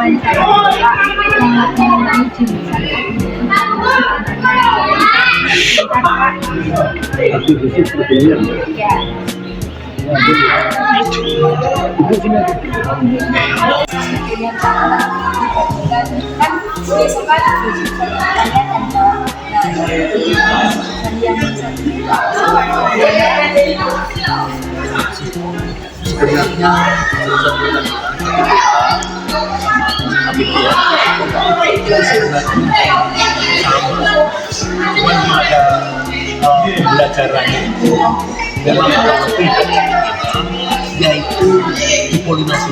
selain saya juga mengenai jurusan ya. Sebenarnya ada pembelajarannya itu dalam lebih yaitu dipolinasi.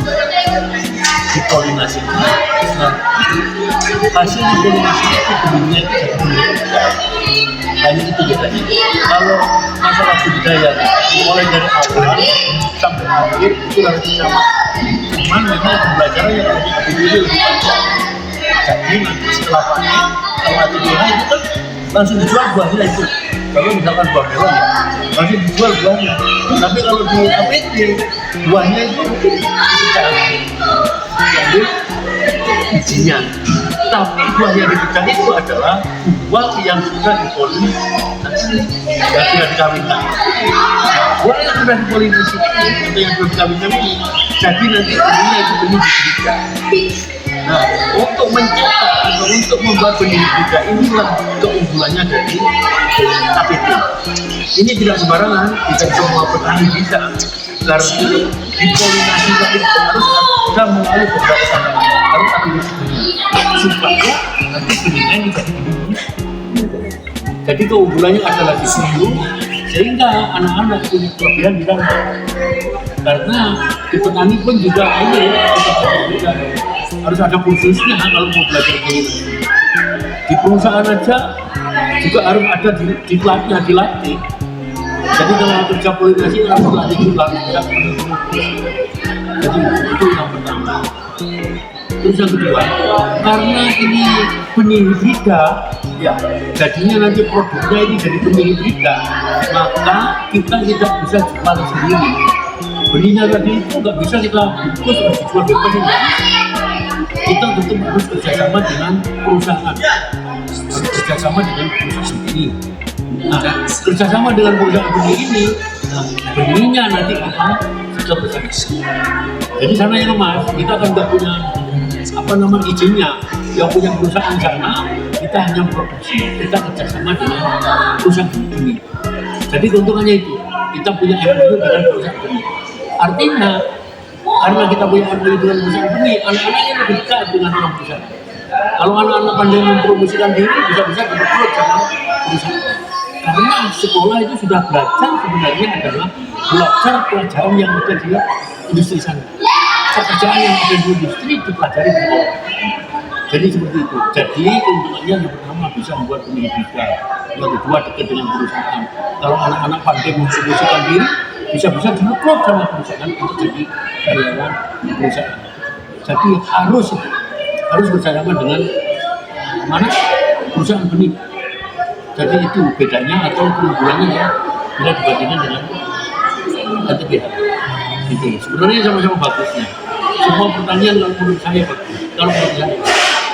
Nah, hasil dipolinasi itu bentuknya hanya itu bedanya. Kalau masalah budidaya mulai dari awal sampai akhir itu harus sama. Cuman memang pembelajaran yang lebih panjang. Jadi nanti setelah panen, kalau ada buahnya itu kan langsung dijual buahnya itu. Kalau misalkan buah melon ya, langsung dijual buahnya. Tapi kalau di APT, buahnya itu dipecah, diambil bijinya. Tapi buah yang dipecah itu adalah buah yang sudah dipolinasi, yang sudah dikawinkan. Buah yang sudah dipolinasi atau yang sudah dikawinkan ini, jadi nanti benih itu benih hibrida. Nah, untuk mencetak atau untuk membuat benih hibrida inilah keunggulannya dari APT. Ini tidak sembarangan, tidak semua petani bisa. Karena dipolinasi tadi harus ada melalui beberapa tahapan, harus ada benih supaya nanti benihnya ini jadi benih. Jadi keunggulannya adalah di situ, sehingga anak-anak punya kelebihan di sana. Karena di petani pun juga ini harus ada khususnya kalau mau belajar polinasi. Di perusahaan aja juga harus ada dilatih. Jadi kalau kerja polinasi harus dilatih. Jadi itu yang pertama. Terus yang kedua, karena ini benih hibrida, ya jadinya nanti produknya ini jadi benih hibrida, maka kita tidak bisa jual sendiri. Benihnya tadi itu nggak bisa kita bungkus dan dijual bebas. Kita tentu harus kerjasama dengan perusahaan, sendiri. Nah, kerjasama dengan perusahaan benih ini, benihnya nanti akan kita bersama. Jadi sana ya Mas, kita kan nggak punya izinnya. Yang punya perusahaan sana, kita hanya produksi, kita kerjasama dengan perusahaan benih. Jadi keuntungannya itu, kita punya MOU dengan perusahaan benih. Artinya, karena kita punya MOU dengan perusahaan benih, anak-anaknya lebih dekat dengan orang perusahaan. Kalau anak-anak pandai mempromosikan diri, bisa-bisa direkrut sama perusahaan. Karena sekolah itu sudah belajar sebenarnya adalah belajar pelajaran yang ada di industri sana. Pekerjaan yang ada di industri dipelajari di sekolah. Jadi seperti itu. Jadi keuntungannya yang pertama bisa membuat benih hibrida. Yang kedua dekat dengan perusahaan. Kalau anak-anak pandai mempromosikan diri, bisa-bisa direkrut sama perusahaan untuk jadi karyawan perusahaan. Jadi harus bersama dengan mana perusahaan benih. Jadi itu bedanya atau keunggulannya ya bila dibandingkan dengan ATBH. Gitu. Sebenarnya sama-sama bagusnya. Semua pertanian kalau menurut saya bagus. Kalau menurut saya,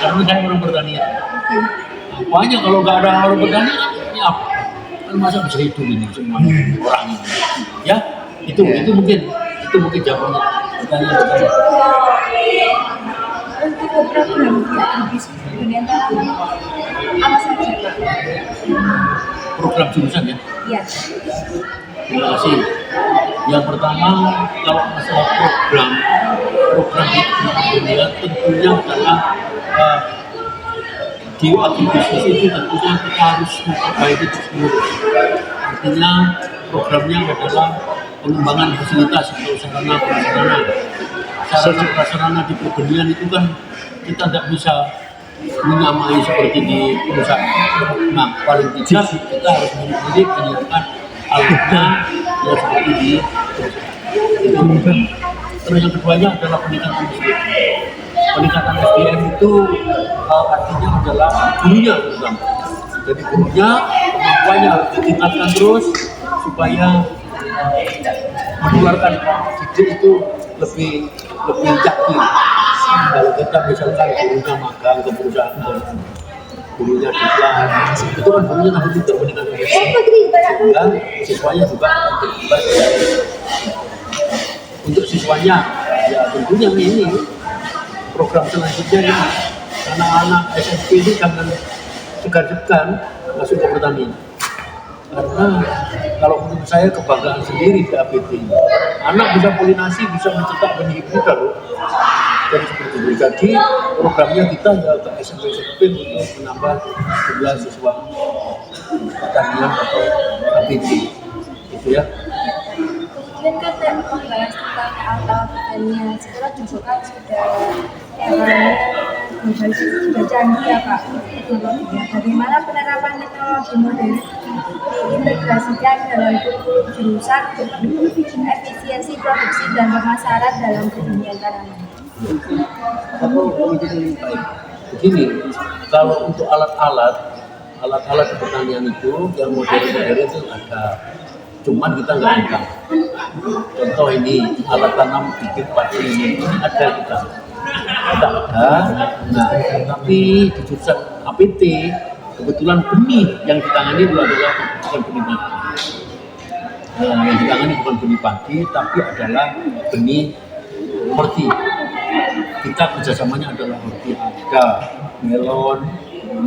karena saya orang pertanian. Apanya kalau nggak ada orang pertanian, ini apa? Kan masa bisa hidup ini semua orang ini. Ya, itu mungkin jawabannya. Pertanyaan. Untuk program di dunia apa saja Pak? Program jurusan ya? Iya. Terima kasih. Yang pertama, kalau masalah program itu tentunya adalah di agribisnis itu tentunya kita harus memperbaiki itu semua. Artinya programnya adalah pengembangan fasilitas atau sarana di pertanian itu kan kita tidak bisa menyamai seperti di perusahaan. Nah, paling tidak kita harus menyiapkan alatnya ya seperti di perusahaan. Terus yang keduanya adalah peningkatan SDM. Peningkatan SDM itu artinya adalah gurunya program. Jadi gurunya kemampuannya harus ditingkatkan terus supaya menularkan didik itu lebih yakin. Kalau kita misalkan gurunya magang ke perusahaan, gurunya di kelas, itu kan gurunya nanti tidak meningkat sehingga siswanya juga akan terlibat. Untuk siswanya, ya tentunya ini program selanjutnya ini anak-anak SMP ini jangan segan-segan masuk ke pertanian. Karena kalau menurut saya kebanggaan sendiri di APT ini, anak bisa polinasi, bisa mencetak benih muda loh. Jadi seperti itu. Jadi programnya kita ya ke SMP untuk menambah jumlah siswa pertanian atau APT, gitu ya. Kemudian kan tadi membahas tentang alat-alat pertanian. Sekarang juga kan sudah eranya global sudah canggih ya Pak teknologinya. Bagaimana penerapan teknologi modern diintegrasikan dalam jurusan efisiensi produksi dan pemasaran dalam pertanian tanaman? Begini, kalau untuk alat-alat di pertanian itu yang modern itu ada, cuman kita nggak ada. Contoh ini alat tanam bibit padi ini ada kita. Nah, tapi di jurusan APT kebetulan benih yang ditangani itu adalah bukan benih padi. Yang ditangani bukan benih padi, tapi adalah benih horti. Kita kerjasamanya adalah horti, ada melon,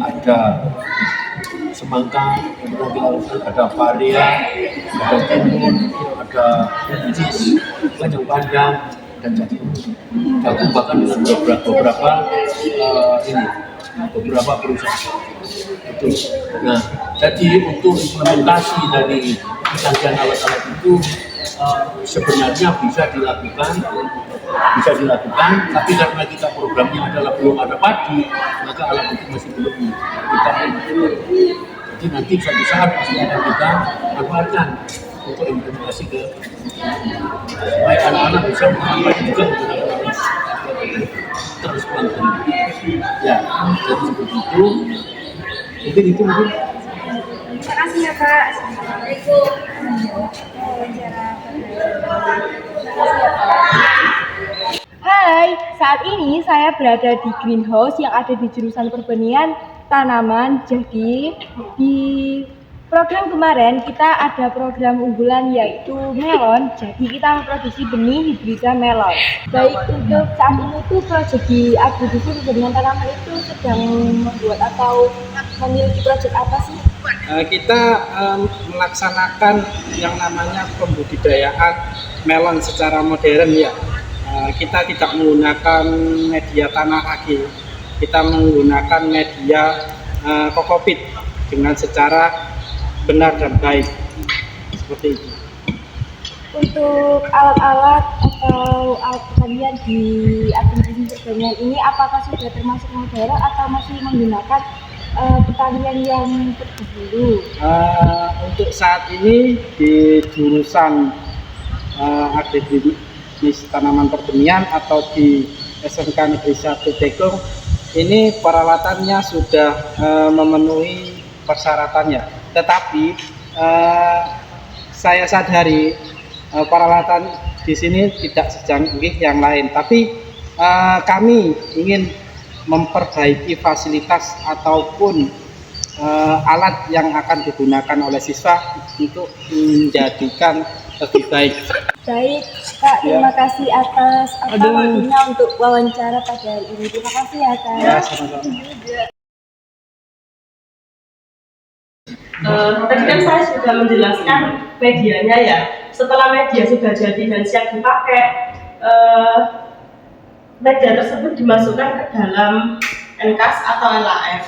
ada semangka, ada varia, ada timun, ada buncis, kacang panjang, dan jagung. Jagung bahkan dengan beberapa perusahaan. Itu. Nah, jadi untuk implementasi dari kecantikan alat-alat itu sebenarnya bisa dilakukan, tapi karena kita programnya adalah belum ada padi, maka alat itu masih belum kita implementasi. Jadi nanti suatu saat pasti akan kita manfaatkan untuk implementasi ke supaya anak-anak bisa mengamalkan juga menggunakan terus pelan-pelan. Ya, jadi seperti itu. Mungkin. Terima kasih ya Pak. Assalamualaikum. Hai, saat ini saya berada di greenhouse yang ada di jurusan pertanian tanaman. Jadi di program kemarin kita ada program unggulan yaitu melon. Jadi kita memproduksi benih hibrida melon. Baik untuk saat ini tuh proyek di agribisnis pertanian tanaman itu sedang membuat atau memiliki proyek apa sih? Kita melaksanakan yang namanya pembudidayaan melon secara modern ya. Kita tidak menggunakan media tanah lagi. Kita menggunakan media kokopit dengan secara benar dan baik seperti itu. Untuk alat-alat atau alat pertanian di agribisnis pertanian ini apakah sudah termasuk modern atau masih menggunakan pertanian yang terdahulu? Untuk saat ini di jurusan agribisnis tanaman pertanian atau di SMK Negeri 1 Tekong ini peralatannya sudah memenuhi persyaratannya. Tetapi saya sadari peralatan di sini tidak secanggih yang lain. Tapi kami ingin memperbaiki fasilitas ataupun alat yang akan digunakan oleh siswa untuk menjadikan lebih baik. Baik, Kak. Terima kasih atas waktunya untuk wawancara pada hari ini. Terima kasih ya, Kak. Ya, sama-sama. Tadi kan saya sudah menjelaskan medianya ya. Setelah media sudah jadi dan siap dipakai, media tersebut dimasukkan ke dalam NKAS atau LAF.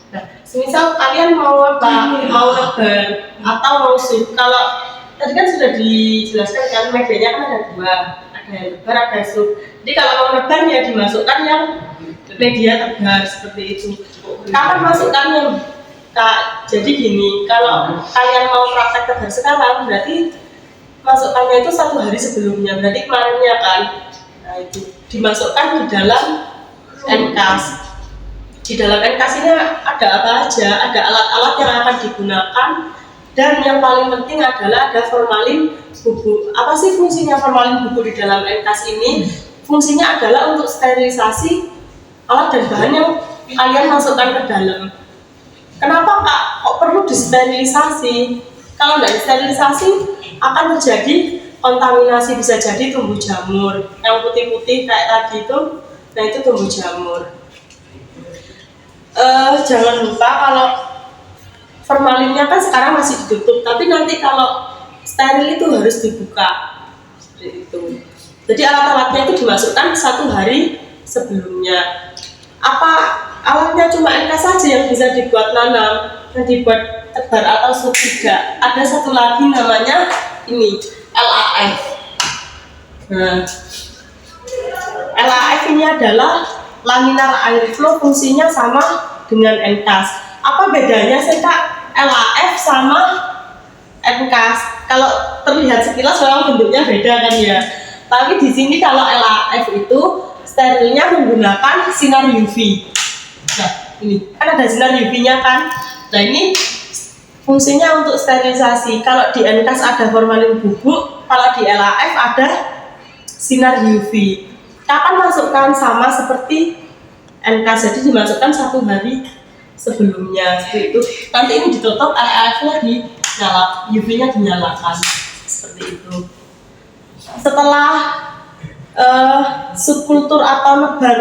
Nah, semisal kalian mau apa, mau reban atau mau sub. Kalau tadi kan sudah dijelaskan kan medianya kan ada dua, ada yang lebar, ada sub. Jadi kalau mau reban ya dimasukkan yang media tebar seperti itu. Kapan masukkannya? Kak, jadi gini, kalau kalian mau praktek tebar sekarang, berarti masukkannya itu 1 hari sebelumnya, berarti kemarinnya kan. Nah itu dimasukkan di dalam NKAS. Di dalam NKAS ini ada apa aja, ada alat-alat yang akan digunakan, dan yang paling penting adalah ada formalin bubuk. Apa sih fungsinya formalin bubuk di dalam NKAS ini? fungsinya adalah untuk sterilisasi alat dan bahan yang kalian masukkan ke dalam. Kenapa Kak kok perlu disterilisasi? Kalau tidak disterilisasi akan terjadi kontaminasi, bisa jadi tumbuh jamur. Yang putih-putih kayak tadi itu, nah itu tumbuh jamur. Jangan lupa kalau formalinnya kan sekarang masih ditutup, tapi nanti kalau steril itu harus dibuka. Seperti itu. Jadi alat-alatnya itu dimasukkan 1 hari sebelumnya. Apa alatnya cuma NK saja yang bisa dibuat nanam dan dibuat tebar atau sub tidak? Ada satu lagi namanya ini LAF. Nah, LAF ini adalah laminar air flow, fungsinya sama dengan NCAS. Apa bedanya sih Kak LAF sama NCAS? Kalau terlihat sekilas memang bentuknya beda kan ya. Tapi di sini kalau LAF itu sterilnya menggunakan sinar UV. Nah, ini kan ada sinar UV-nya kan. Nah, ini fungsinya untuk sterilisasi. Kalau di NCAS ada formalin bubuk, kalau di LAF ada sinar UV. Kapan masukkan? Sama seperti NCAS, jadi dimasukkan 1 hari sebelumnya. Seperti itu. Nanti ini ditutup, LAF-nya dinyala, UV-nya dinyalakan. Seperti itu. Setelah subkultur atau nebar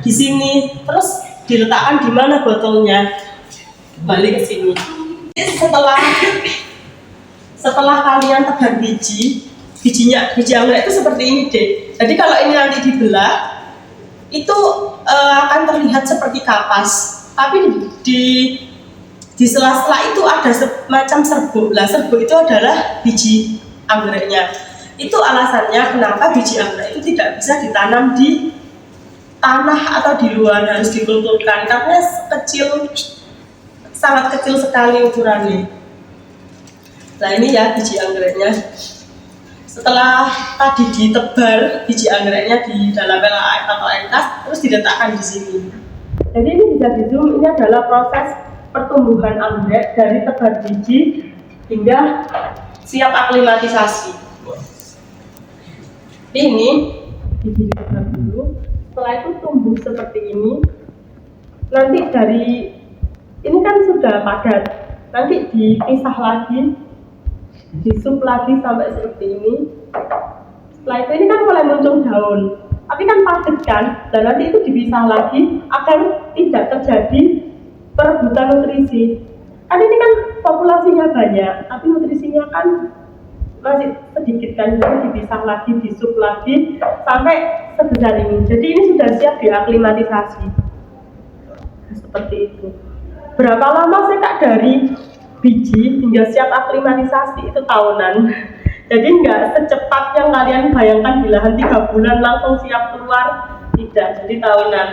di sini, terus diletakkan di mana botolnya? Balik ke sini. Setelah kalian tebar biji anggrek itu seperti ini deh. Jadi kalau ini nanti dibelah, itu akan terlihat seperti kapas. Tapi di sela-sela itu ada semacam serbuk. Lah serbuk itu adalah biji anggreknya. Itu alasannya kenapa biji anggrek itu tidak bisa ditanam di tanah atau di luar, harus dikulturkan karena sangat kecil sekali ukurannya. Nah ini ya biji anggreknya. Setelah tadi ditebar biji anggreknya di dalam LAF atau NCAS, terus diletakkan di sini. Jadi ini bisa di zoom, ini adalah proses pertumbuhan anggrek dari tebar biji hingga siap aklimatisasi. Ini biji ditebar dulu, setelah itu tumbuh seperti ini. Nanti dari ini kan sudah padat, nanti dipisah lagi, disup lagi sampai seperti ini. Setelah itu ini kan mulai muncul daun, tapi kan padat kan, dan nanti itu dipisah lagi agar tidak terjadi perebutan nutrisi. Kan ini kan populasinya banyak, tapi nutrisinya kan masih sedikit kan, jadi dipisah lagi, disup lagi sampai sebesar ini. Jadi ini sudah siap diaklimatisasi. Seperti itu. Berapa lama sih Kak dari biji hingga siap aklimatisasi? Itu tahunan. Jadi nggak secepat yang kalian bayangkan di lahan 3 bulan langsung siap keluar. Tidak, jadi tahunan.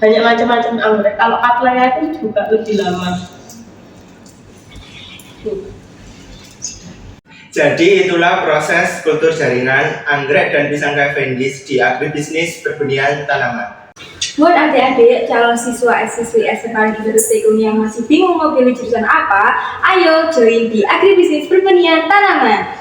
Banyak macam-macam anggrek. Kalau Cattleya itu juga lebih lama. Jadi itulah proses kultur jaringan anggrek dan pisang cavendish di agribisnis perbenihan tanaman. Buat adik-adik calon siswa siswi SMA di Tekun yang masih bingung mau pilih jurusan apa, ayo join di agribisnis perbenihan tanaman.